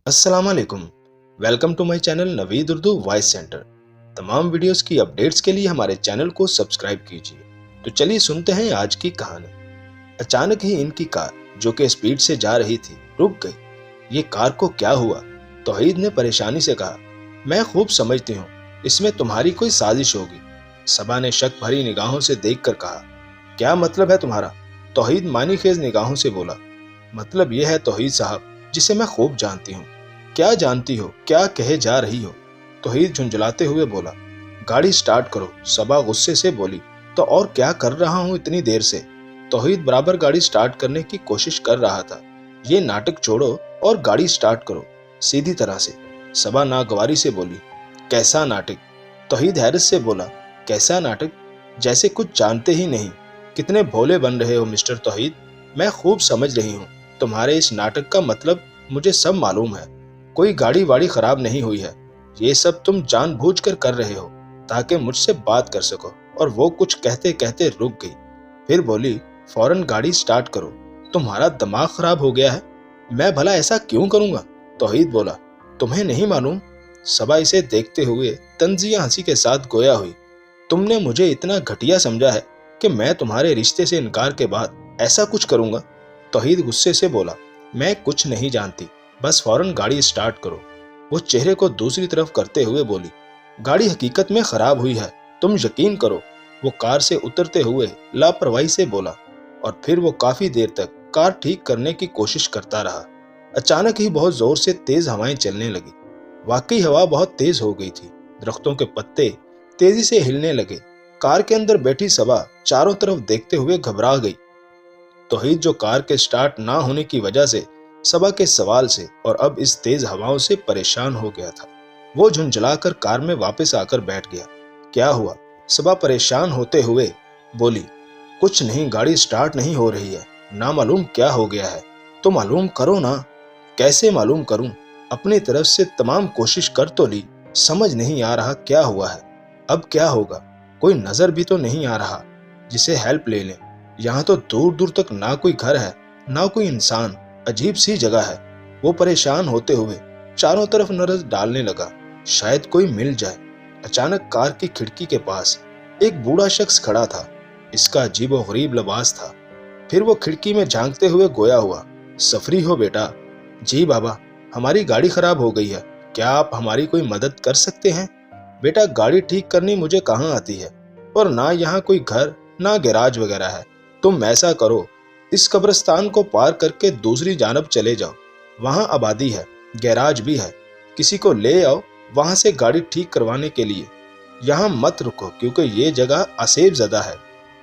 अस्सलाम वालेकुम। Welcome to my channel Naveed Urdu voice centre. तमाम वीडियोस की अपडेट्स के लिए हमारे चैनल को सब्सक्राइब कीजिए। तो चलिए सुनते हैं आज की कहानी। अचानक ही इनकी कार जो कि स्पीड से जा रही थी रुक गई। ये कार को क्या हुआ? तौहीद ने परेशानी से कहा। मैं खूब समझती हूँ, इसमें तुम्हारी कोई साजिश होगी। सबा ने शक भरी निगाहों से देखकर कहा। क्या मतलब है तुम्हारा? तौहीद मानी खेज निगाहों से बोला। मतलब यह है तौहीद साहब, जिसे मैं खूब जानती हूँ। क्या जानती हो? क्या कहे जा रही हो? तौहीद झुंझलाते हुए बोला। गाड़ी स्टार्ट करो। सबा गुस्से से बोली। तो और क्या कर रहा हूँ इतनी देर से? तौहीद बराबर गाड़ी स्टार्ट करने की कोशिश कर रहा था। ये नाटक छोड़ो और गाड़ी स्टार्ट करो सीधी तरह से। सबा नागवारी से बोली। कैसा नाटक? तौहीद हैरत से बोला। कैसा नाटक? जैसे कुछ जानते ही नहीं। कितने भोले बन रहे हो मिस्टर तौहीद। मैं खूब समझ रही हूँ तुम्हारे इस नाटक का मतलब। मुझे सब मालूम है। कोई गाड़ी वाड़ी खराब नहीं हुई है। ये सब तुम जानबूझकर कर रहे हो ताकि मुझसे बात कर सको। और वो कुछ कहते कहते रुक गई। फिर बोली, फौरन गाड़ी स्टार्ट करो। तुम्हारा दिमाग खराब हो गया है? मैं भला ऐसा क्यों करूंगा? तौहीद बोला। तुम्हें नहीं मालूम? सबा इसे देखते हुए तंजिया हंसी के साथ गोया हुई। तुमने मुझे इतना घटिया समझा है कि मैं तुम्हारे रिश्ते से इनकार के बाद ऐसा कुछ करूंगा? तौहीद गुस्से से बोला। मैं कुछ नहीं जानती, बस फौरन गाड़ी स्टार्ट करो। वो चेहरे को दूसरी तरफ करते हुए बोली। गाड़ी हकीकत में खराब हुई है, तुम यकीन करो। वो कार से उतरते हुए लापरवाही से बोला। और फिर वो काफी देर तक कार ठीक करने की कोशिश करता रहा। अचानक ही बहुत जोर से तेज हवाएं चलने लगी। वाकई हवा बहुत तेज हो गई थी। दरख्तों के पत्ते तेजी से हिलने लगे। कार के अंदर बैठी सबा चारों तरफ देखते हुए घबरा गई। तौहीद जो कार के स्टार्ट ना होने की वजह से, सबा के सवाल से और अब इस तेज हवाओं से परेशान हो गया था। वो झुंझलाकर कार में वापस आकर बैठ गया। क्या हुआ? सबा परेशान होते हुए बोली। कुछ नहीं, गाड़ी स्टार्ट नहीं हो रही है। ना मालूम क्या हो गया है। तो मालूम करो ना। कैसे मालूम करूं? अपनी तरफ से तमाम कोशिश कर तो ली, समझ नहीं आ रहा क्या हुआ है। अब क्या होगा? कोई नजर भी तो नहीं आ रहा जिसे हेल्प ले लें। यहाँ तो दूर दूर तक ना कोई घर है ना कोई इंसान। अजीब सी जगह है। वो परेशान होते हुए चारों तरफ नजर डालने लगा, शायद कोई मिल जाए। अचानक कार की खिड़की के पास एक बूढ़ा शख्स खड़ा था। इसका अजीबो गरीब लिबास था। फिर वो खिड़की में झांकते हुए गोया हुआ। सफरी हो बेटा? जी बाबा, हमारी गाड़ी खराब हो गई है। क्या आप हमारी कोई मदद कर सकते हैं? बेटा, गाड़ी ठीक करनी मुझे कहाँ आती है, और ना यहाँ कोई घर ना गैराज वगैरह है। तुम ऐसा करो, इस कब्रिस्तान को पार करके दूसरी जानब चले जाओ। वहां आबादी है, गैराज भी है। किसी को ले आओ वहां से गाड़ी ठीक करवाने के लिए। यहाँ मत रुको क्योंकि ये जगह असेब ज़दा है।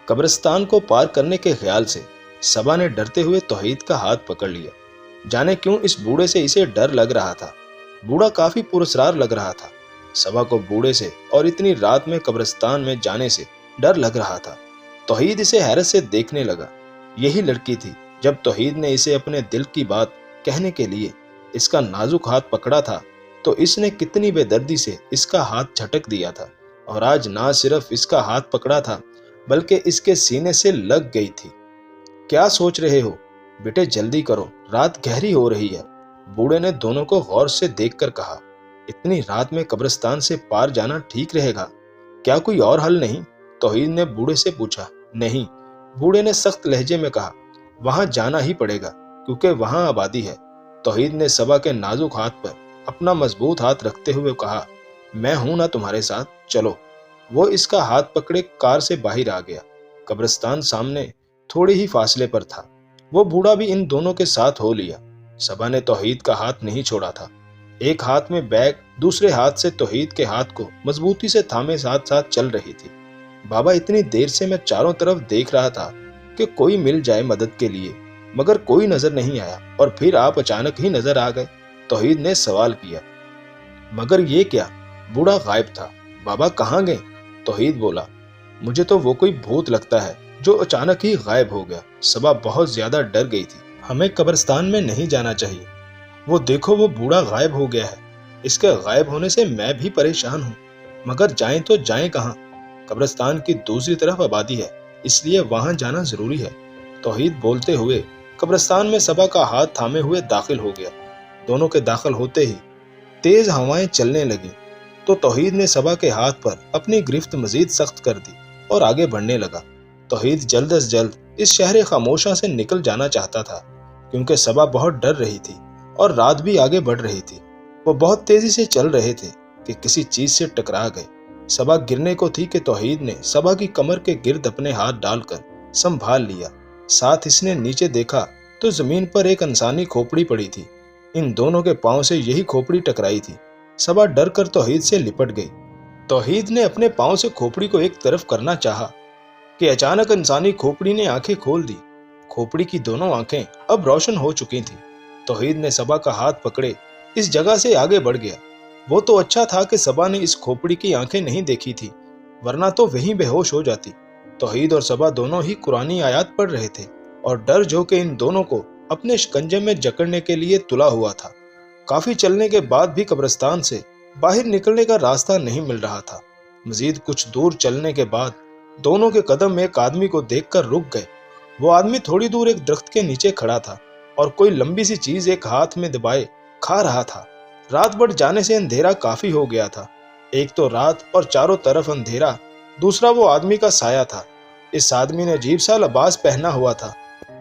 कब्रिस्तान को पार करने के ख्याल से सबा ने डरते हुए तौहीद का हाथ पकड़ लिया। जाने क्यों इस बूढ़े से इसे डर लग रहा था। बूढ़ा काफी पुरस्कार लग रहा था। सबा को बूढ़े से और इतनी रात में कब्रिस्तान में जाने से डर लग रहा था। तौहीद इसे हैरत से देखने लगा। यही लड़की थी। जब तौहीद ने इसे अपने दिल की बात कहने के लिए इसका नाजुक हाथ पकड़ा था तो इसने कितनी बेदर्दी से इसका हाथ झटक दिया था। और आज ना सिर्फ इसका हाथ पकड़ा था बल्कि इसके सीने से लग गई थी। क्या सोच रहे हो बेटे? जल्दी करो, रात गहरी हो रही है। बूढ़े ने दोनों को गौर से देखकर कहा। इतनी रात में कब्रिस्तान से पार जाना ठीक रहेगा? क्या कोई और हल नहीं? तौहीद ने बूढ़े से पूछा। नहीं, बूढ़े ने सख्त लहजे में कहा। वहां जाना ही पड़ेगा क्योंकि वहां आबादी है। तौहीद ने सबा के नाजुक हाथ पर अपना मजबूत हाथ रखते हुए कहा। मैं हूं ना तुम्हारे साथ, चलो। वो इसका हाथ पकड़े कार से बाहर आ गया। कब्रिस्तान सामने थोड़े ही फासले पर था। वो बूढ़ा भी इन दोनों के साथ हो लिया। सबा ने तौहीद का हाथ नहीं छोड़ा था। एक हाथ में बैग, दूसरे हाथ से तौहीद के हाथ को मजबूती से थामे साथ साथ चल रही थी। बाबा, इतनी देर से मैं चारों तरफ देख रहा था कि कोई मिल जाए मदद के लिए, मगर कोई नजर नहीं आया। और फिर आप अचानक ही नजर आ गए। तौहीद ने सवाल किया। मगर ये क्या? बूढ़ा गायब था। बाबा कहाँ गए? तौहीद बोला। मुझे तो वो कोई भूत लगता है जो अचानक ही गायब हो गया। सबा बहुत ज्यादा डर गई थी। हमें कब्रिस्तान में नहीं जाना चाहिए। वो देखो, वो बूढ़ा गायब हो गया है। इसके गायब होने से मैं भी परेशान हूँ, मगर जाएं तो जाएं कहाँ? कब्रिस्तान की दूसरी तरफ आबादी है, इसलिए वहां जाना जरूरी है। तौहीद बोलते हुए कब्रिस्तान में सबा का हाथ थामे हुए दाखिल हो गया। दोनों के दाखिल होते ही तेज हवाएं चलने लगी तो तौहीद ने सबा के हाथ पर अपनी गिरफ्त मजीद सख्त कर दी और आगे बढ़ने लगा। तौहीद जल्द से जल्द इस शहर खामोशा से निकल जाना चाहता था, क्योंकि सबा बहुत डर रही थी और रात भी आगे बढ़ रही थी। वो बहुत तेजी से चल रहे थे कि किसी चीज से टकरा गए। सबा गिरने को थी कि तौहीद ने सबा की कमर के गिर्द अपने हाथ डालकर संभाल लिया। साथ इसने नीचे देखा तो जमीन पर एक इंसानी खोपड़ी पड़ी थी। इन दोनों के पांव से यही खोपड़ी टकराई थी। सबा डर कर तौहीद से लिपट गई। तौहीद ने अपने पांव से खोपड़ी को एक तरफ करना चाहा कि अचानक इंसानी खोपड़ी ने आंखें खोल दी। खोपड़ी की दोनों आंखें अब रोशन हो चुकी थीं। तौहीद ने सबा का हाथ पकड़े इस जगह से आगे बढ़ गया। वो तो अच्छा था कि सबा ने इस खोपड़ी की आंखें नहीं देखी थी, वरना तो वहीं बेहोश हो जाती। तौहीद और सबा दोनों ही कुरानी आयत पढ़ रहे थे और डर जो कि इन दोनों को अपने शिकंजे में जकड़ने के लिए तुला हुआ था। काफी चलने के बाद भी कब्रिस्तान से बाहर निकलने का रास्ता नहीं मिल रहा था। मजीद कुछ दूर चलने के बाद दोनों के कदम एक आदमी को देखकर रुक गए। वो आदमी थोड़ी दूर एक दरख्त के नीचे खड़ा था और कोई लंबी सी चीज एक हाथ में दबाए खा रहा था। रात बढ़ जाने से अंधेरा काफी हो गया था। एक तो रात और चारों तरफ अंधेरा, दूसरा वो आदमी का साया था। इस आदमी ने अजीब सा लिबास पहना हुआ था।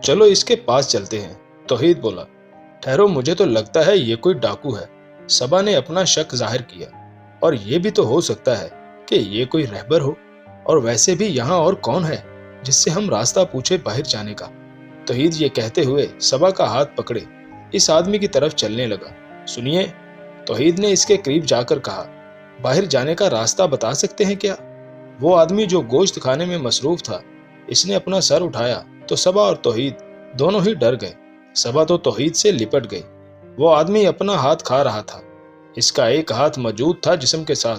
चलो इसके पास चलते हैं, तौहीद बोला। ठहरो, मुझे तो लगता है ये कोई डाकू है। सबा ने अपना शक जाहिर किया। और ये भी तो हो सकता है कि ये कोई रहबर हो, और वैसे भी यहाँ और कौन है जिससे हम रास्ता पूछे बाहर जाने का। तौहीद ये कहते हुए सबा का हाथ पकड़े इस आदमी की तरफ चलने लगा। सुनिए, तौहीद ने इसके करीब जाकर कहा, बाहर जाने का रास्ता बता सकते हैं क्या? वो आदमी जो गोश्त खाने में मसरूफ था, इसने अपना सर उठाया तो सबा और तौहीद दोनों ही डर गए। सबा तो तौहीद से लिपट गई। वो आदमी अपना हाथ खा रहा था। इसका एक हाथ मौजूद था जिस्म के साथ,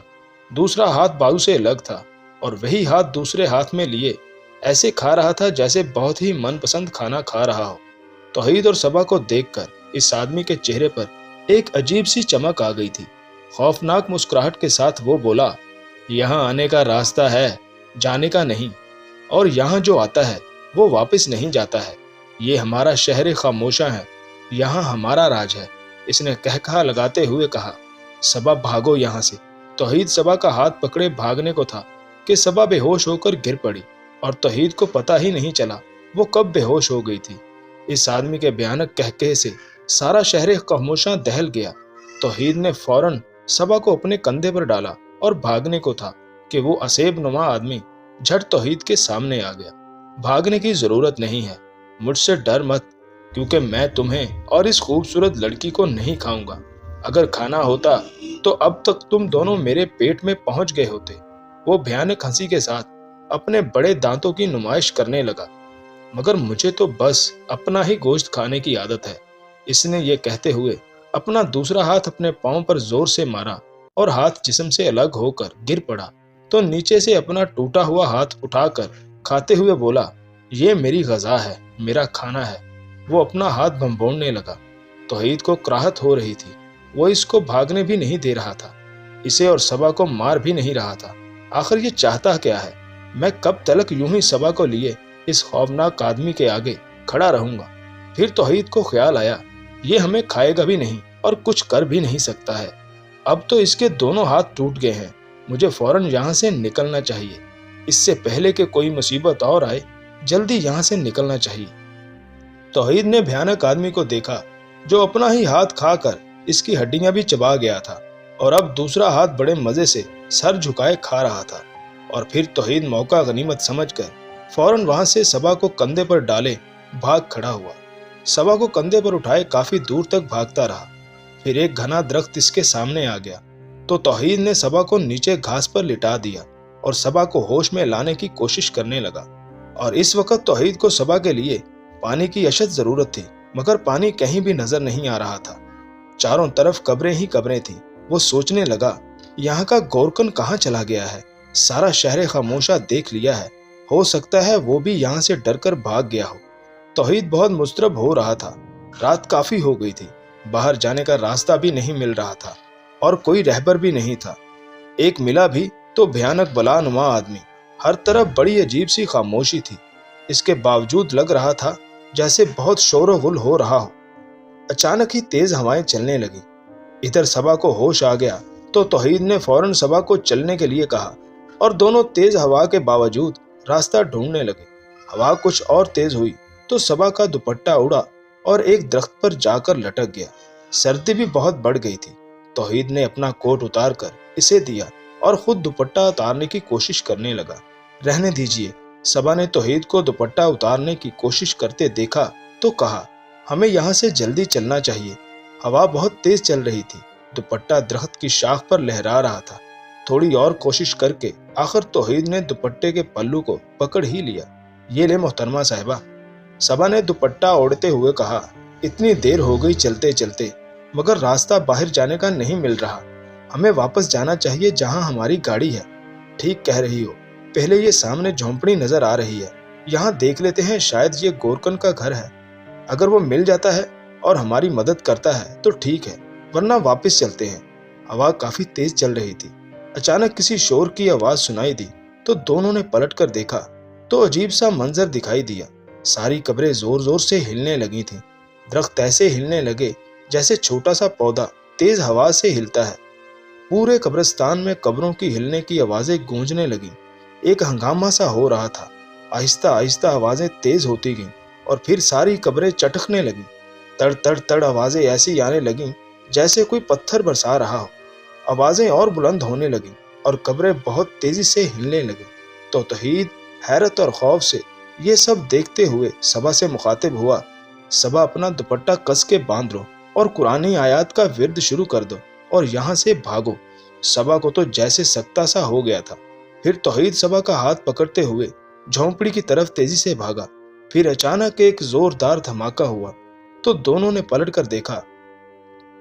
दूसरा हाथ बाजू से अलग था, और वही हाथ दूसरे हाथ में लिए ऐसे खा रहा था जैसे बहुत ही मनपसंद खाना खा रहा हो। तौहीद और सबा को देखकर इस आदमी के चेहरे पर एक अजीब सी चमक आ गई थी। खौफनाक मुस्कुराहट के साथ वो बोला, यहाँ आने का रास्ता है, जाने का नहीं, और यहाँ जो आता है वो वापस नहीं जाता है। ये हमारा शहर खामोशा है, यहाँ हमारा राज है। इसने कहकहा लगाते हुए कहा, सबा भागो यहाँ से। तौहीद सबा का हाथ पकड़े भागने को था कि सबा बेहोश होकर गिर पड़ी और तौहीद को पता ही नहीं चला वो कब बेहोश हो गई थी। इस आदमी के भयानक कहकहे से सारा शहर खामोशा दहल गया। तौहीद ने फौरन सबा को अपने कंधे पर डाला और भागने को था कि वो असेब नुमा आदमी झट तौहीद के सामने आ गया। भागने की जरूरत नहीं है, मुझसे डर मत, क्योंकि मैं तुम्हें और इस खूबसूरत लड़की को नहीं खाऊंगा। अगर खाना होता तो अब तक तुम दोनों मेरे पेट में पहुंच गए होते। वो भयानक हंसी के साथ अपने बड़े दांतों की नुमाइश करने लगा। मगर मुझे तो बस अपना ही गोश्त खाने की आदत है। इसने ये कहते हुए अपना दूसरा हाथ अपने पांव पर जोर से मारा और हाथ जिस्म से अलग होकर गिर पड़ा तो नीचे से अपना टूटा हुआ हाथ उठाकर खाते हुए बोला, ये मेरी ग़िज़ा है, मेरा खाना है। वो अपना हाथ भंभोड़ने लगा। तौहीद को कराहत हो रही थी। वो इसको भागने भी नहीं दे रहा था, इसे और सबा को मार भी नहीं रहा था। आखिर ये चाहता क्या है? मैं कब तलक यूं ही सबा को लिए इस खौफनाक आदमी के आगे खड़ा रहूंगा? फिर तौहीद को ख्याल आया, ये हमें खाएगा भी नहीं और कुछ कर भी नहीं सकता है। अब तो इसके दोनों हाथ टूट गए हैं। मुझे फौरन यहाँ से निकलना चाहिए, इससे पहले कि कोई मुसीबत और आए। जल्दी यहाँ से निकलना चाहिए। तौहीद ने भयानक आदमी को देखा जो अपना ही हाथ खाकर इसकी हड्डियां भी चबा गया था और अब दूसरा हाथ बड़े मजे से सर झुकाए खा रहा था। और फिर तौहीद मौका गनीमत समझकर फौरन वहां से सबा को कंधे पर डाले भाग खड़ा हुआ। सबा को कंधे पर उठाए काफी दूर तक भागता रहा। फिर एक घना दरख्त इसके सामने आ गया तो तौहीद ने सबा को नीचे घास पर लिटा दिया और सबा को होश में लाने की कोशिश करने लगा। और इस वक्त तौहीद को सबा के लिए पानी की अशद जरूरत थी, मगर पानी कहीं भी नजर नहीं आ रहा था। चारों तरफ कब्रें ही कब्रें थीं। वो सोचने लगा, यहाँ का गोरकन कहाँ चला गया है? सारा शहर खामोशा देख लिया है, हो सकता है वो भी यहाँ से डरकर भाग गया हो। तौहीद बहुत मुस्तरब हो रहा था। रात काफी हो गई थी, बाहर जाने का रास्ता भी नहीं मिल रहा था और कोई रहबर भी नहीं था। एक मिला भी तो भयानक बलानुमा आदमी। हर तरफ बड़ी अजीब सी खामोशी थी। इसके बावजूद लग रहा था जैसे बहुत शोर गुल हो रहा हो। अचानक ही तेज हवाएं चलने लगी। इधर सबा को होश आ गया तो तौहीद ने फौरन सबा को चलने के लिए कहा और दोनों तेज हवा के बावजूद रास्ता ढूंढने लगे। हवा कुछ और तेज हुई तो सबा का दुपट्टा उड़ा और एक दरख्त पर जाकर लटक गया। सर्दी भी बहुत बढ़ गई थी। तौहीद ने अपना कोट उतार कर इसे दिया और खुद दुपट्टा उतारने की कोशिश करने लगा। रहने दीजिए। सबा ने तौहीद को दुपट्टा उतारने की कोशिश करते देखा तो कहा, हमें यहाँ से जल्दी चलना चाहिए। हवा बहुत तेज चल रही थी। दुपट्टा दरख्त की शाख पर लहरा रहा था। थोड़ी और कोशिश करके आखिर तौहीद ने दुपट्टे के पल्लू को पकड़ ही लिया। ये ले मोहतरमा साहिबा। सबा ने दुपट्टा ओढ़ते हुए कहा, इतनी देर हो गई चलते चलते, मगर रास्ता बाहर जाने का नहीं मिल रहा। हमें वापस जाना चाहिए जहाँ हमारी गाड़ी है। ठीक कह रही हो। पहले ये सामने झोंपड़ी नजर आ रही है, यहाँ देख लेते हैं, शायद ये गोरकन का घर है। अगर वो मिल जाता है और हमारी मदद करता है तो ठीक है, वरना वापस चलते हैं। हवा काफी तेज चल रही थी। अचानक किसी शोर की आवाज सुनाई दी तो दोनों ने पलट कर देखा तो अजीब सा मंजर दिखाई दिया। सारी कब्रें जोर जोर से हिलने लगी थीं। दरख्त ऐसे हिलने लगे जैसे छोटा सा पौधा तेज हवा से हिलता है। पूरे कब्रिस्तान में कब्रों की हिलने की आवाजें गूंजने लगी। एक हंगामा सा हो रहा था। आहिस्ता आहिस्ता आवाजें तेज होती गईं और फिर सारी कब्रें चटकने लगीं। तड़ तड़ तड़ आवाजें ऐसी आने लगीं जैसे कोई पत्थर बरसा रहा हो। आवाजें और बुलंद होने लगीं और कब्रें बहुत तेजी से हिलने लगीं। तो तौहीद हैरत और खौफ से ये सब देखते हुए सबा से मुखातिब हुआ, सबा अपना दुपट्टा कस के बांध लो और कुरानी आयत का विर्द शुरू कर दो और यहाँ से भागो। सबा को तो जैसे सकता सा हो गया था। फिर तौहीद सबा का हाथ पकड़ते हुए झोंपड़ी की तरफ तेजी से भागा। फिर अचानक एक जोरदार धमाका हुआ तो दोनों ने पलट कर देखा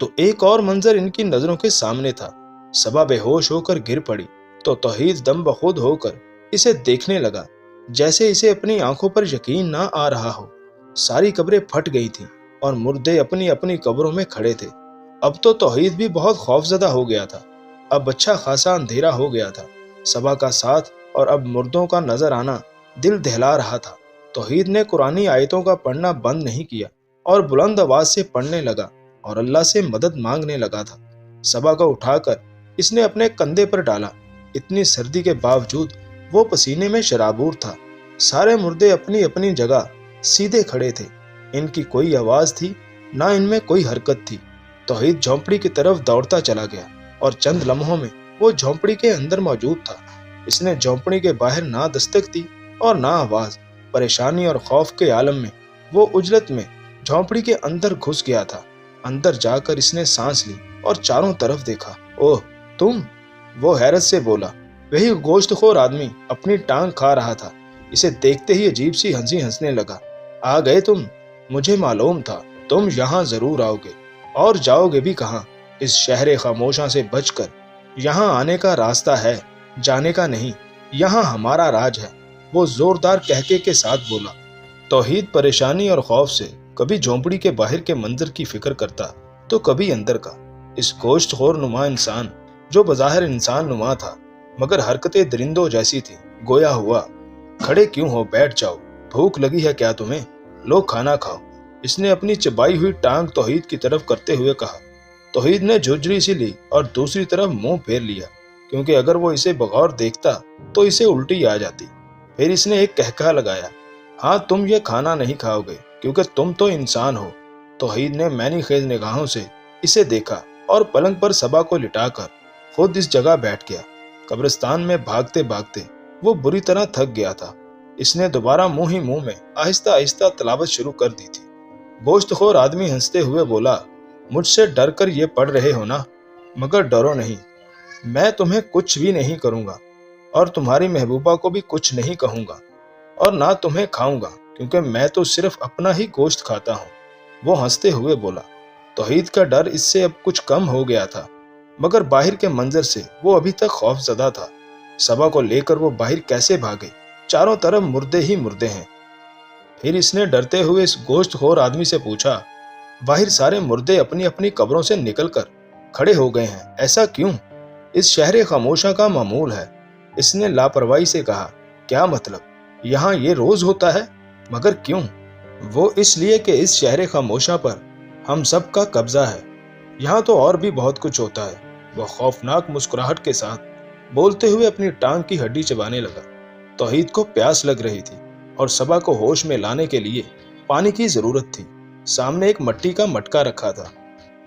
तो एक और मंजर इनकी नजरों के सामने था। सबा बेहोश होकर गिर पड़ी तो तौहीद दम बखुद होकर इसे देखने लगा, जैसे इसे अपनी आंखों पर यकीन ना आ रहा हो। सारी कब्रें फट गई थीं और मुर्दे अपनी अपनी कब्रों में खड़े थे। अब तो तौहीद भी बहुत खौफजदा हो गया था। अब अच्छा खासा अंधेरा हो गया था। सबा का साथ और अब मुर्दों का नजर आना दिल दहला रहा था। तौहीद ने कुरानी आयतों का पढ़ना बंद नहीं किया और बुलंद आवाज से पढ़ने लगा और अल्लाह से मदद मांगने लगा था। सबा को उठाकर इसने अपने कंधे पर डाला। इतनी सर्दी के बावजूद वो पसीने में शराबूर था। सारे मुर्दे अपनी अपनी जगह सीधे खड़े थे। इनकी कोई आवाज थी ना इनमें कोई हरकत थी। तौहीद झोंपड़ी की तरफ दौड़ता चला गया और चंद लम्हों में वो झोंपड़ी के अंदर मौजूद था। इसने झोंपड़ी के बाहर ना दस्तक दी और ना आवाज। परेशानी और खौफ के आलम में वो उजलत में झोंपड़ी के अंदर घुस गया था। अंदर जाकर इसने सांस ली और चारों तरफ देखा। ओह तुम, वो हैरत से बोला। वही गोश्तखोर आदमी अपनी टांग खा रहा था। इसे देखते ही अजीब सी हंसी हंसने लगा। आ गए तुम, मुझे मालूम था तुम यहाँ जरूर आओगे, और जाओगे भी कहाँ। इस शहर खामोशा से बचकर यहाँ आने का रास्ता है, जाने का नहीं। यहाँ हमारा राज है, वो जोरदार कहके के साथ बोला। तौहीद परेशानी और खौफ से कभी झोंपड़ी के बाहर के मंजर की फिक्र करता तो कभी अंदर का। इस गोश्तखोर नुमा इंसान, जो बज़ाहिर इंसान नुमा था मगर हरकतें दरिंदों जैसी थी, गोया हुआ। खड़े क्यों हो, बैठ जाओ। भूख लगी है क्या तुम्हें? लो खाना खाओ। इसने अपनी चबाई हुई टांग तौहीद की तरफ करते हुए कहा। तौहीद ने झुर्री सी ली और दूसरी तरफ मुंह फेर लिया, क्योंकि अगर वो इसे बगौर देखता तो इसे उल्टी आ जाती। फिर इसने एक कहका लगाया, हाँ तुम ये खाना नहीं खाओगे क्योंकि तुम तो इंसान हो। तौहीद ने मैनी खेज निगाहों से इसे देखा और पलंग पर सबा को लिटाकर खुद इस जगह बैठ गया। कब्रिस्तान में भागते भागते वो बुरी तरह थक गया था। इसने दोबारा मुंह ही मुंह में आहिस्ता आहिस्ता तलावत शुरू कर दी थी। गोश्तखोर आदमी हंसते हुए बोला, मुझसे डर कर ये पढ़ रहे हो ना, मगर डरो नहीं, मैं तुम्हें कुछ भी नहीं करूंगा और तुम्हारी महबूबा को भी कुछ नहीं कहूंगा और ना तुम्हें खाऊंगा, क्योंकि मैं तो सिर्फ अपना ही गोश्त खाता हूँ। वो हंसते हुए बोला। तौहीद का डर इससे अब कुछ कम हो गया था, मगर बाहर के मंजर से वो अभी तक खौफजदा था। सबा को लेकर वो बाहर कैसे भागे? चारों तरफ मुर्दे ही मुर्दे हैं। फिर इसने डरते हुए इस गोश्तखोर आदमी से पूछा, बाहर सारे मुर्दे अपनी अपनी कब्रों से निकलकर खड़े हो गए हैं, ऐसा क्यों? इस शहर खामोशा का मामूल है। इसने लापरवाही से कहा, क्या मतलब? यहाँ ये रोज होता है, मगर क्यों? वो इसलिए कि इस शहर खामोशा पर हम सब का कब्जा है, यहाँ तो और भी बहुत कुछ होता है। वह खौफनाक मुस्कुराहट के साथ बोलते हुए अपनी टांग की हड्डी चबाने लगा। तौहीद को प्यास लग रही थी और सबा को होश में लाने के लिए पानी की जरूरत थी। सामने एक मिट्टी का मटका रखा था।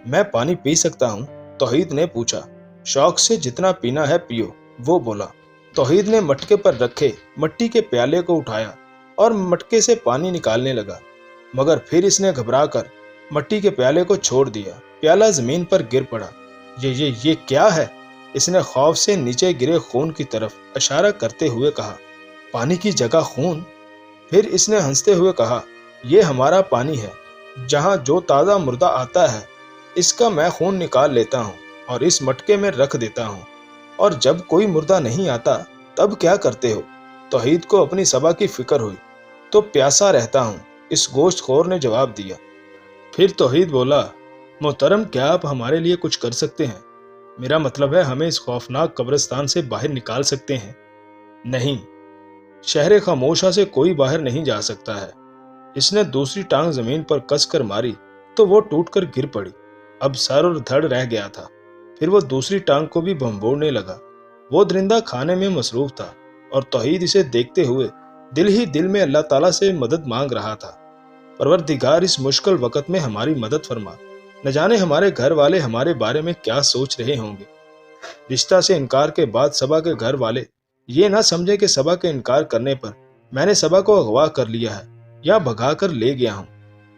मैं पानी पी सकता हूँ? तौहीद ने पूछा। शौक से जितना पीना है पियो, वो बोला। तौहीद ने मटके पर रखे मिट्टी के प्याले को उठाया और मटके से पानी निकालने लगा, मगर फिर इसने घबराकर मिट्टी के प्याले को छोड़ दिया। प्याला जमीन पर गिर पड़ा। ये क्या है? इसने खौफ से नीचे गिरे खून की तरफ इशारा करते हुए कहा। पानी की जगह खून? फिर इसने हंसते हुए कहा, यह हमारा पानी है। जहाँ जो ताज़ा मुर्दा आता है, इसका मैं खून निकाल लेता हूँ और इस मटके में रख देता हूँ। और जब कोई मुर्दा नहीं आता तब क्या करते हो? तौहीद को अपनी सबा की फिक्र हुई। तो प्यासा रहता हूँ, इस गोश्तखोर ने जवाब दिया। फिर तौहीद बोला, मोहतरम, क्या आप हमारे लिए कुछ कर सकते हैं? मेरा मतलब है, हमें इस खौफनाक कब्रिस्तान से बाहर निकाल सकते हैं? नहीं, शहर खामोशा से कोई बाहर नहीं जा सकता है। इसने दूसरी टांग जमीन पर कसकर मारी तो वो टूटकर गिर पड़ी। अब सर और धड़ रह गया था। फिर वो दूसरी टांग को भी भंबोड़ने लगा। वो दरिंदा खाने में मसरूफ था और तौहीद इसे देखते हुए दिल ही दिल में अल्लाह ताला से मदद मांग रहा था। परवरदिगार, इस मुश्किल वक्त में हमारी मदद फरमा। न जाने हमारे घर वाले हमारे बारे में क्या सोच रहे होंगे। रिश्ता से इनकार के बाद सबा के घर वाले ये ना समझे कि सबा के इनकार करने पर मैंने सबा को अगवा कर लिया है या भगा कर ले गया हूँ।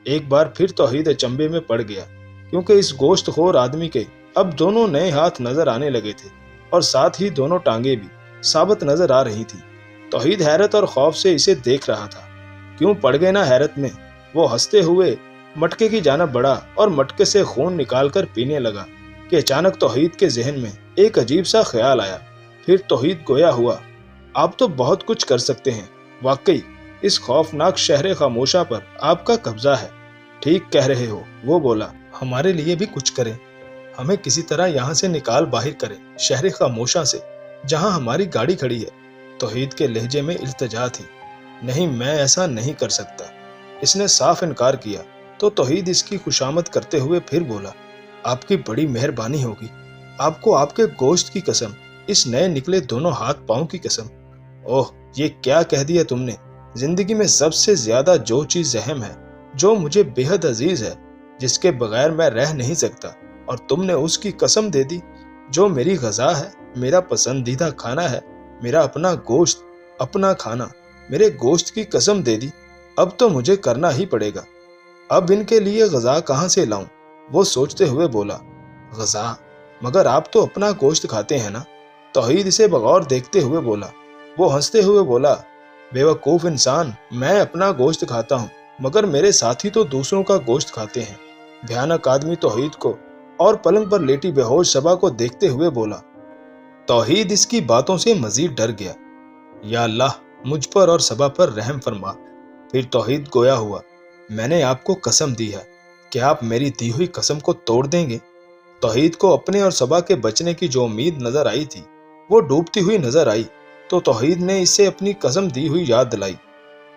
एक बार फिर तौहीद अचंभे में पड़ गया, क्योंकि इस गोश्तखोर आदमी के अब दोनों नए हाथ नजर आने लगे थे और साथ ही दोनों टांगे भी साबित नजर आ रही थी। तौहीद हैरत और खौफ से इसे देख रहा था। क्यों पड़ गए ना हैरत में। वो हंसते हुए मटके की जानिब बढ़ा और मटके से खून निकालकर पीने लगा कि अचानक तौहीद के जहन में एक अजीब सा ख्याल आया। फिर तौहीद गोया हुआ, आप तो बहुत कुछ कर सकते हैं। वाकई इस खौफनाक शहर खामोशा पर आपका कब्जा है। ठीक कह रहे हो, वो बोला। हमारे लिए भी कुछ करें, हमें किसी तरह यहाँ से निकाल बाहर करें, शहर खामोशा से, जहाँ हमारी गाड़ी खड़ी है। तौहीद के लहजे में इल्तिजा थी। नहीं, मैं ऐसा नहीं कर सकता। इसने साफ इनकार किया। तो तौहीद इसकी खुशामद करते हुए फिर बोला, आपकी बड़ी मेहरबानी होगी। आपको आपके गोश्त की कसम, इस नए निकले दोनों हाथ पांव की कसम। ओह, ये क्या कह दिया तुमने। जिंदगी में सबसे ज्यादा जो चीज अहम है, जो मुझे बेहद अजीज है, जिसके बगैर मैं रह नहीं सकता, और तुमने उसकी कसम दे दी। जो मेरी ग़िज़ा है, मेरा पसंदीदा खाना है, मेरा अपना गोश्त, अपना खाना, मेरे गोश्त की कसम दे दी। अब तो मुझे करना ही पड़ेगा। अब इनके लिए ग़िज़ा कहाँ से लाऊं? वो सोचते हुए बोला। ग़िज़ा? मगर आप तो अपना गोश्त खाते हैं ना? तौहीद इसे बगौर देखते हुए बोला। वो हंसते हुए बोला, बेवकूफ़ इंसान, मैं अपना गोश्त खाता हूँ, मगर मेरे साथी तो दूसरों का गोश्त खाते हैं। भयानक आदमी तौहीद को और पलंग पर लेटी बेहोश सबा को देखते हुए बोला। तौहीद इसकी बातों से मजीद डर गया। या अल्लाह, मुझ पर और सबा पर रहम फरमा। फिर तौहीद गोया हुआ, मैंने आपको कसम दी है कि आप मेरी दी हुई कसम को तोड़ देंगे। तौहीद को अपने और सबा के बचने की जो उम्मीद नजर आई थी, वो डूबती हुई नजर आई। तो तौहीद ने इसे अपनी कसम दी हुई याद दिलाई।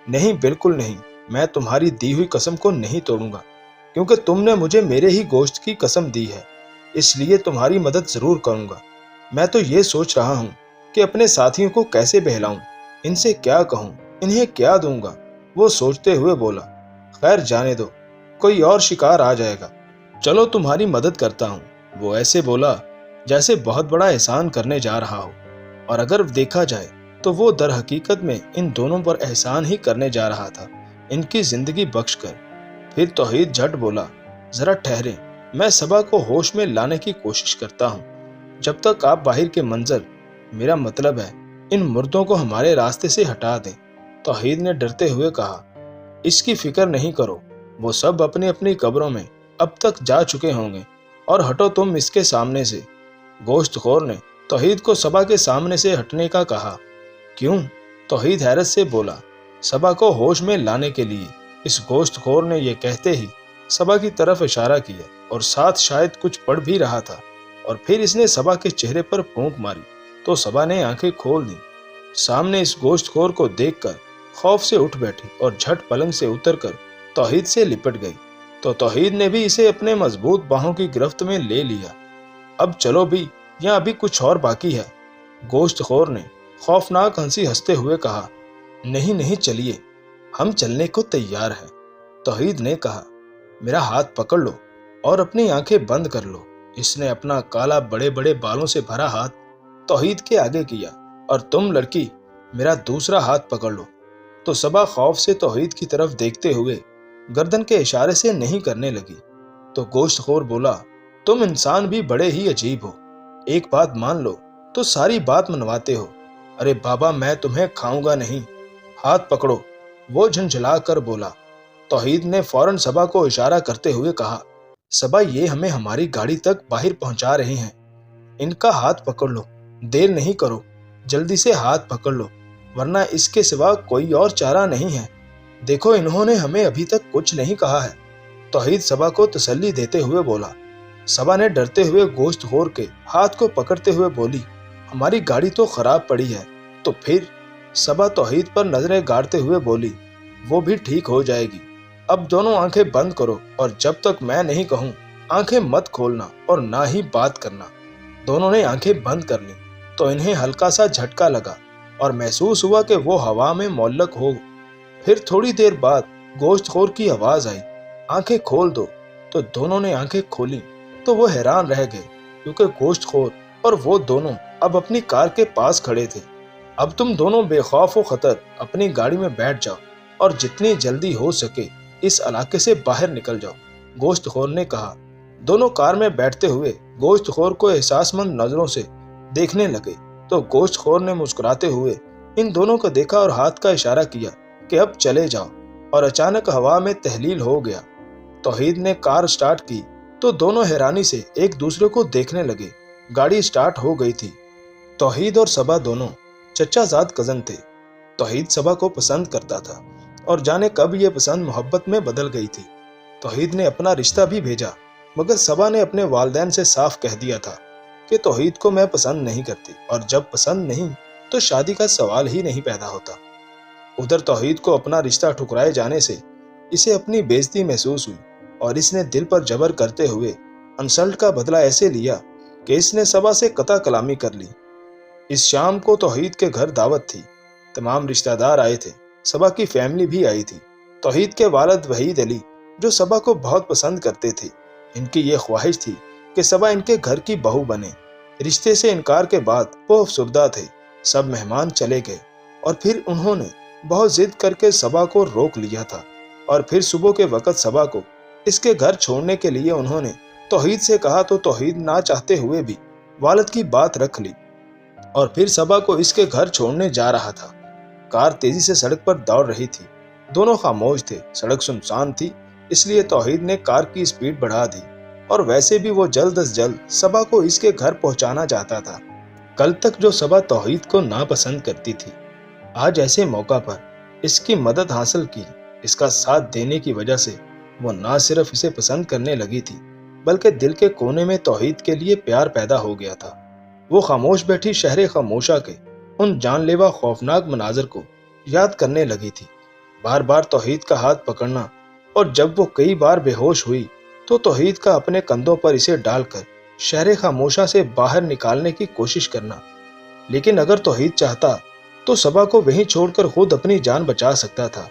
नहीं, बिल्कुल नहीं, मैं तुम्हारी दी हुई कसम को नहीं तोड़ूंगा, क्योंकि तुमने मुझे मेरे ही गोश्त की कसम दी है, इसलिए तुम्हारी मदद जरूर करूंगा। मैं तो ये सोच रहा हूँ कि अपने साथियों को कैसे बहलाऊं, इनसे क्या कहूँ, इन्हें क्या दूंगा। वो सोचते हुए बोला, खैर जाने दो, कोई और शिकार आ जाएगा। चलो तुम्हारी मदद करता हूँ। वो ऐसे बोला जैसे बहुत बड़ा एहसान करने जा रहा हो, और अगर देखा जाए तो वो दर हकीकत में इन दोनों पर एहसान ही करने जा रहा था, इनकी जिंदगी बख्श कर। फिर तौहीद झट बोला, जरा ठहरे, मैं सबा को होश में लाने की कोशिश करता हूँ। जब तक आप बाहर के मंजर, मेरा मतलब है इन मुर्दों को हमारे रास्ते से हटा दें। तौहीद ने डरते हुए कहा, इसकी फिक्र नहीं करो, वो सब अपनी अपनी कब्रों में अब तक जा चुके होंगे, और हटो तुम इसके सामने से। गोश्तखोर ने तौहीद को सबा के सामने से हटने का कहा। क्यों? तौहीद हैरत से बोला, सबा को होश में लाने के लिए। इस गोश्तखोर ने यह कहते ही सबा की तरफ इशारा किया, और साथ शायद कुछ पढ़ भी रहा था। और फिर इसने सबा के चेहरे पर फूंक मारी तो सबा ने आंखें खोल दी। सामने इस गोश्तखोर को देखकर खौफ से उठ बैठी और झट पलंग से उतरकर तौहीद से लिपट गई। तो तौहीद ने भी इसे अपने मजबूत बाहों की गिरफ्त में ले लिया। अब चलो भी, यहाँ अभी कुछ और बाकी है। गोश्तखोर ने खौफनाक हंसी हंसते हुए कहा। नहीं नहीं, चलिए, हम चलने को तैयार हैं। तौहीद ने कहा। मेरा हाथ पकड़ लो और अपनी आंखें बंद कर लो। इसने अपना काला बड़े बड़े बालों से भरा हाथ तौहीद के आगे किया। और तुम लड़की, मेरा दूसरा हाथ पकड़ लो। तो सबा खौफ से तौहीद की तरफ देखते हुए गर्दन के इशारे से नहीं करने लगी। तो गोश्तखोर बोला, तुम इंसान भी बड़े ही अजीब हो। एक बात मान लो तो सारी बात मनवाते हो। अरे बाबा, मैं तुम्हें खाऊंगा नहीं, हाथ पकड़ो, वो झंझला कर बोला। तौहीद ने फौरन सबा को इशारा करते हुए कहा, सबा, ये हमें हमारी गाड़ी तक बाहर पहुंचा रहे हैं, इनका हाथ पकड़ लो, देर नहीं करो, जल्दी से हाथ पकड़ लो, वरना इसके सिवा कोई और चारा नहीं है। देखो, इन्होंने हमें अभी तक कुछ नहीं कहा है। तौहीद सबा को तसल्ली देते हुए बोला। सबा ने डरते हुए गोश्तखोर के हाथ को पकड़ते हुए बोली, हमारी गाड़ी तो खराब पड़ी है। तो फिर? सबा तौहीद पर नजरें गाड़ते हुए बोली, वो भी ठीक हो जाएगी। अब दोनों आंखें बंद करो और जब तक मैं नहीं कहूं आंखें मत खोलना और ना ही बात करना। दोनों ने आंखें बंद कर ली तो इन्हें हल्का सा झटका लगा और महसूस हुआ कि वो हवा में मुअल्लक हो। फिर थोड़ी देर बाद गोश्तखोर की आवाज आई, आंखें खोल दो। तो दोनों ने आंखें खोली तो वो हैरान रह गए, क्योंकि गोश्तखोर और वो दोनों अब अपनी कार के पास खड़े थे। अब तुम दोनों बेखौफ व खतर अपनी गाड़ी में बैठ जाओ और जितनी जल्दी हो सके इस इलाके से बाहर निकल जाओ, गोश्तखोर ने कहा। दोनों कार में बैठते हुए गोश्तखोर को एहसासमंद नजरों से देखने लगे। तो गोश्तखोर ने मुस्कुराते हुए इन दोनों को देखा और हाथ का इशारा किया कि अब चले जाओ, और अचानक हवा में तहलील हो गया। तौहीद ने कार स्टार्ट की तो दोनों हैरानी से एक दूसरे को देखने लगे। गाड़ी स्टार्ट हो गई थी। तौहीद और सबा दोनों चचाजाद कजन थे। तौहीद सबा को पसंद करता था और जाने कब ये पसंद मोहब्बत में बदल गई थी। तौहीद ने अपना रिश्ता भी भेजा, मगर सबा ने अपने वालिदैन से साफ कह दिया था कि तौहीद को मैं पसंद नहीं करती, और जब पसंद नहीं तो शादी का सवाल ही नहीं पैदा होता। उधर तौहीद को अपना रिश्ता ठुकराए जाने से इसे अपनी बेइज्जती महसूस हुई और इसने दिल पर जबर करते हुए इंसल्ट का बदला ऐसे लिया कि इसने सबा से कता कलामी कर ली। इस शाम को तौहीद के घर दावत थी। तमाम रिश्तेदार आए थे, सबा की फैमिली भी आई थी। तौहीद के वालिद वहीद अली, जो सबा को बहुत पसंद करते थे, इनकी ये ख्वाहिश थी कि सबा इनके घर की बहू बने। रिश्ते से इनकार के बाद वो अफसुर्दा थे। सब मेहमान चले गए और फिर उन्होंने बहुत जिद करके सबा को रोक लिया था, और फिर सुबह के वक्त सबा को इसके घर छोड़ने के लिए उन्होंने तौहीद से कहा तो तौहीद ना चाहते हुए भी वालिद की बात रख ली और फिर सबा को इसके घर छोड़ने जा रहा था। कार तेजी से सड़क पर दौड़ रही थी। दोनों खामोश थे, सड़क सुनसान थी, इसलिए तौहीद ने कार की स्पीड बढ़ा दी, और वैसे भी वो जल्द अज जल्द सबा को इसके घर पहुंचाना चाहता था। कल तक जो सबा तौहीद को नापसंद करती थी, आज ऐसे मौका पर इसकी मदद हासिल की, इसका साथ देने की वजह से वो ना सिर्फ इसे पसंद करने लगी थी, बल्कि दिल के कोने में तौहीद के लिए प्यार पैदा हो गया था। वो खामोश बैठी शहर खामोशा के उन जानलेवा खौफनाक मनाजर को याद करने लगी थी। बार बार तौहीद का हाथ पकड़ना, और जब वो कई बार बेहोश हुई तो तौहीद का अपने कंधों पर इसे डालकर शहर खामोशा से बाहर निकालने की कोशिश करना। लेकिन अगर तौहीद चाहता तो सबा को वहीं छोड़कर खुद अपनी जान बचा सकता था,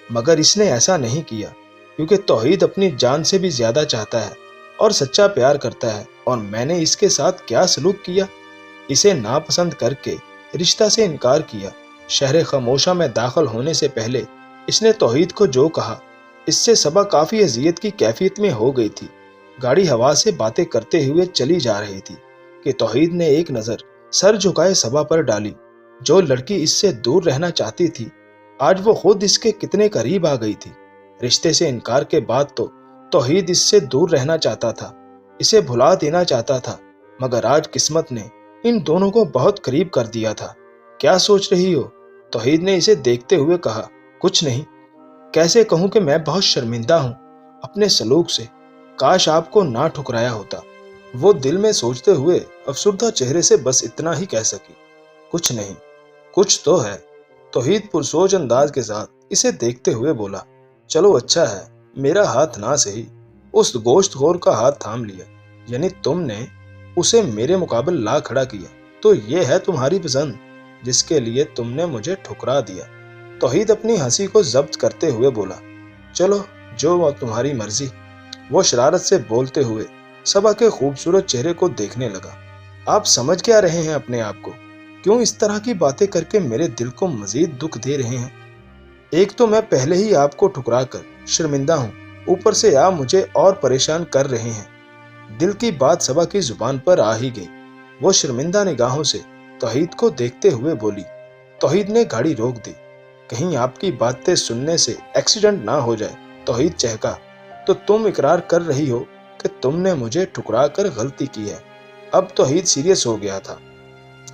मगर इसने ऐसा नहीं किया, क्योंकि तौहीद अपनी जान से भी ज्यादा चाहता है और सच्चा प्यार करता है। और मैंने इसके साथ क्या सलूक किया, इसे नापसंद करके रिश्ता से इनकार किया। शहर खामोशा में दाखिल होने से पहले इसने तौहीद को जो कहा, इससे सबा काफी अजियत की कैफियत में हो गई थी। गाड़ी हवा से बातें करते हुए चली जा रही थी कि तौहीद ने एक नजर सर झुकाए सबा पर डाली। जो लड़की इससे दूर रहना चाहती थी, आज वो खुद इसके कितने करीब आ गई थी। रिश्ते से इनकार के बाद तो तौहीद इससे दूर रहना चाहता था, इसे भुला देना चाहता था, मगर आज किस्मत ने इन दोनों को बहुत करीब कर दिया था। क्या सोच रही हो? तौहीद ने इसे देखते हुए कहा। कुछ नहीं। कैसे कहूं कि मैं बहुत शर्मिंदा हूं अपने सलूक से, काश आपको ना ठुकराया होता। वो दिल में सोचते हुए अफसुर्दा चेहरे से बस इतना ही कह सकी, कुछ नहीं। कुछ तो है। तौहीद पुरसोच अंदाज के साथ इसे देखते हुए बोला, चलो अच्छा है, मेरा हाथ ना सही उस गोश्तखोर का हाथ थाम लिया, यानी तुमने उसे मेरे मुकाबले ला खड़ा किया, तो ये है तुम्हारी पसंद जिसके लिए तुमने मुझे ठुकरा दिया। तौहीद अपनी हंसी को जब्त करते हुए बोला, चलो जो तुम्हारी मर्जी। वो शरारत से बोलते हुए सबा के खूबसूरत चेहरे को देखने लगा। आप समझ क्या रहे हैं अपने आप को? क्यों इस तरह की बातें करके मेरे दिल को मजीद दुख दे रहे हैं? एक तो मैं पहले ही आपको ठुकरा कर शर्मिंदा हूँ, ऊपर से आप मुझे और परेशान कर रहे हैं। दिल की बात सबा की जुबान पर आ ही गई। वो शर्मिंदा निगाहों से तौहीद को देखते हुए बोली। तौहीद ने गाड़ी रोक दी। कहीं आपकी बातें सुनने से एक्सीडेंट ना हो जाए। तौहीद चहका, तो तुम इकरार कर रही हो कि तुमने मुझे ठुकरा कर गलती की है? अब तौहीद सीरियस हो गया था।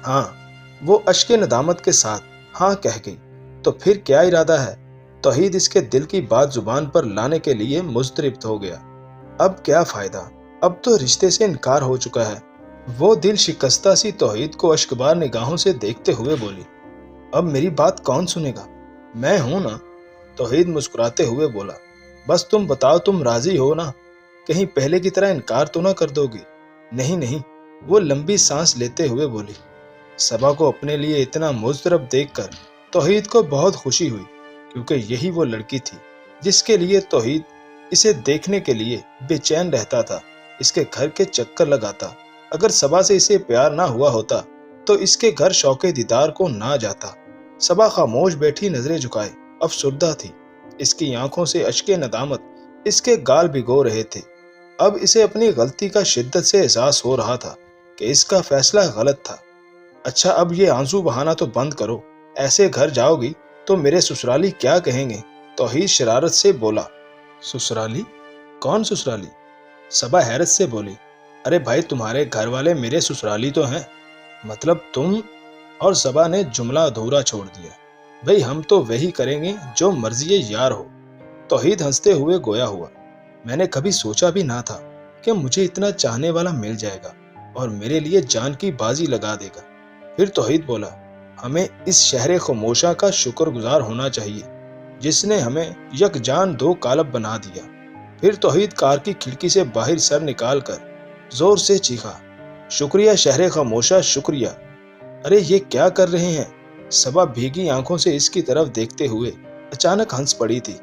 हाँ, वो अश्के नदामत के साथ हाँ कह गई। तो फिर क्या इरादा है? तौहीद इसके दिल की बात जुबान पर लाने के लिए मुस्तरिब हो गया। अब क्या फायदा, अब तो रिश्ते से इनकार हो चुका है। वो दिल शिकस्ता सी तौहीद को अश्कबार निगाहों से देखते हुए बोली, अब मेरी बात कौन सुनेगा? मैं हूं ना। तौहीद मुस्कुराते हुए बोला, बस तुम बताओ तुम राजी हो ना? कहीं पहले की तरह इनकार तो ना कर दोगी? नहीं नहीं, वो लंबी सांस लेते हुए बोली। सबा को अपने लिए इतना मुस्तरब देखकर तौहीद को बहुत खुशी हुई, क्योंकि यही वो लड़की थी जिसके लिए तौहीद इसे देखने के लिए बेचैन रहता था, इसके घर के चक्कर लगाता। अगर सबा से इसे प्यार ना हुआ होता तो इसके घर शौके दीदार को ना जाता। सबा खामोश बैठी नजरें झुकाए अफसुर्दा थी। इसकी आंखों से अश्के नदामत इसके गाल भिगो रहे थे। अब इसे अपनी गलती का शिद्दत से एहसास हो रहा था कि इसका फैसला गलत था। अच्छा, अब ये आंसू बहाना तो बंद करो। ऐसे घर जाओगी तो मेरे ससुराली क्या कहेंगे? तौहीद शरारत से बोला। ससुराली? कौन ससुराली? सबा हैरत से बोली, अरे भाई, तुम्हारे घर वाले मेरे ससुराली तो हैं। मतलब तुम? और सबा ने जुमला अधूरा छोड़ दिया। भाई, हम तो वही करेंगे जो मर्जी यार हो। तौहीद हंसते हुए गोया हुआ, मैंने कभी सोचा भी ना था कि मुझे इतना चाहने वाला मिल जाएगा और मेरे लिए जान की बाजी लगा देगा। फिर तौहीद बोला, हमें इस शहर खामोशा का शुक्रगुजार होना चाहिए जिसने हमें यकजान दो कालब बना दिया। फिर तौहीद कार की खिड़की से बाहर सर निकाल कर जोर से चीखा, शुक्रिया शहर खामोशा, शुक्रिया। अरे ये क्या कर रहे हैं? सबा भीगी आंखों से इसकी तरफ देखते हुए अचानक हंस पड़ी थी।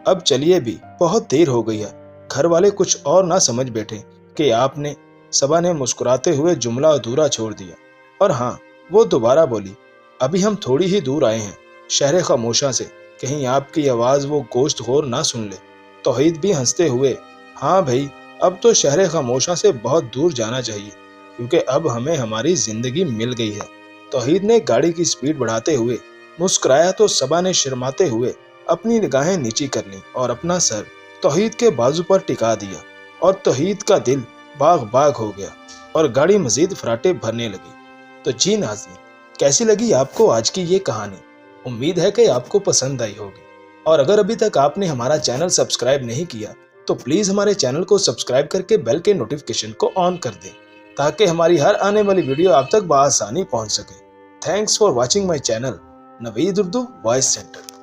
अब चलिए भी, बहुत देर हो गई है। घर वाले कुछ और ना समझ बैठे कि आपने। सबा ने मुस्कुराते हुए जुमला अधूरा छोड़ दिया। और हाँ, वो दोबारा बोली, अभी हम थोड़ी ही दूर आए हैं शहर खामोशा से, कहीं आपकी आवाज वो गोश्तखोर ना सुन ले। तौहीद भी हंसते हुए, हाँ भाई, अब तो शहर खामोशा से बहुत दूर जाना चाहिए, क्योंकि अब हमें हमारी जिंदगी मिल गई है। तौहीद ने गाड़ी की स्पीड बढ़ाते हुए मुस्कुराया तो सबा ने शर्माते हुए अपनी निगाहें नीची कर लीं और अपना सर तौहीद के बाजू पर टिका दिया। और तौहीद का दिल बाग बाग हो गया और गाड़ी मजीद फराटे भरने लगी। तो जी नाज़रीन, कैसी लगी आपको आज की ये कहानी? उम्मीद है कि आपको पसंद आई होगी। और अगर अभी तक आपने हमारा चैनल सब्सक्राइब नहीं किया तो प्लीज़ हमारे चैनल को सब्सक्राइब करके बेल के नोटिफिकेशन को ऑन कर दें, ताकि हमारी हर आने वाली वीडियो आप तक बआसानी पहुंच सके। Thanks for watching my channel Naveed Urdu voice centre.